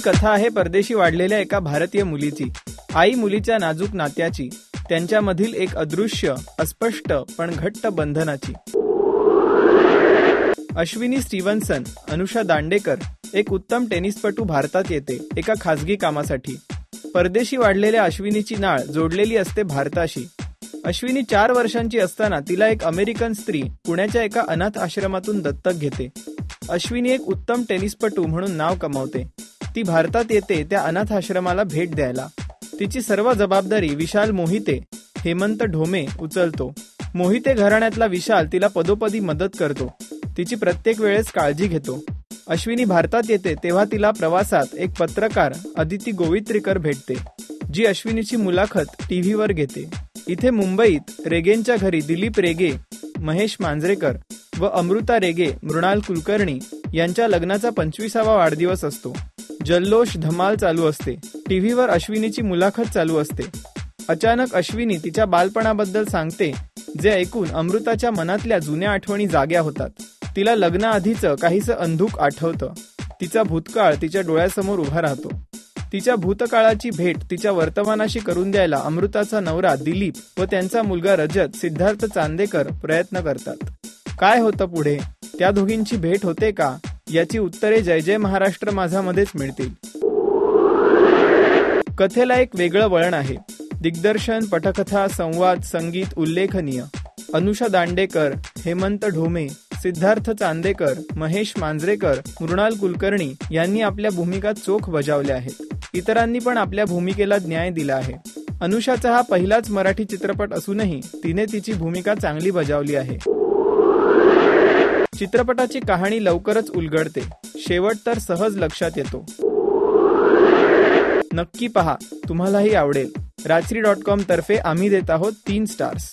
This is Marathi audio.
कथा आहे परदेशी वाढलेल्या एका भारतीय मुलीची. आई मुलीच्या नाजूक नात्याची, त्यांच्यामधील एक अदृश्य, अस्पष्ट पण घट्ट बंधनाची. अश्विनी स्टीव्हन्सन, अनुषा दांडेकर, एक उत्तम टेनिसपटू भारतात येते एका खासगी कामासाठी. परदेशी वाढलेल्या अश्विनीची नाळ जोडलेली असते भारताशी. अश्विनी 4 वर्षांची असताना तिला एक अमेरिकन स्त्री पुण्याच्या एका अनाथ आश्रमातून दत्तक घेते. अश्विनी एक उत्तम टेनिसपटू म्हणून नाव कमावते. ती भारतात येते त्या अनाथ आश्रमाला भेट द्यायला. तिची सर्व जबाबदारी विशाल मोहिते, हेमंत ढोमे उचलतो. मोहिते घराण्यातला विशाल तिला पदोपदी मदत करतो. तिची प्रत्येक वेळेस काळजी घेतो. अश्विनी भारतात येते तेव्हा तिला प्रवासात एक पत्रकार अदिती गोवित्रीकर भेटते, जी अश्विनीची मुलाखत टीव्हीवर घेते. इथे मुंबईत रेगेंच्या घरी दिलीप रेगे, महेश मांजरेकर व अमृता रेगे, मृणाल कुलकर्णी यांच्या लग्नाचा 25वा वाढदिवस असतो. जल्लोष धमाल चालू असते. टीव्हीवर अश्विनीची मुलाखत चालू असते. अचानक अश्विनी तिच्या बालपणाबद्दल सांगते, जे ऐकून अमृताच्या मनातल्या जुन्या आठवणी जाग्या होतात. तिला लग्नाआधीचं काहीसं अंधुक आठवतं. तिचा भूतकाळ तिच्या डोळ्यासमोर उभा राहतो. तिच्या भूतकाळाची भेट तिच्या वर्तमानाशी करून द्यायला अमृताचा नवरा दिलीप व त्यांचा मुलगा रजत सिद्धार्थ चांदेकर प्रयत्न करतात. काय होतं पुढे, त्या दोघींची भेट होते का, याची उत्तरे जय जय महाराष्ट्र माझामध्येच मिळतील. कथेला एक वेगळं वळण आहे. दिग्दर्शन, पटकथा, संवाद, संगीत उल्लेखनीय. अनुषा दांडेकर, हेमंत ढोमे, सिद्धार्थ चांदेकर, महेश मांजरेकर, मृणाल कुलकर्णी यांनी आपल्या भूमिका चोख बजावल्या आहेत. इतरांनी पण आपल्या भूमिकेला न्याय दिला आहे. अनुषाचा हा पहिलाच मराठी चित्रपट असूनही तिने तिची भूमिका चांगली बजावली आहे. चित्रपटाची कहाणी लवकरच उलगडते. शेवट तर सहज लक्षात येतो. नक्की पहा, तुम्हालाही आवडेल. राजश्री.com तर्फे आम्ही देत आहोत 3 स्टार्स.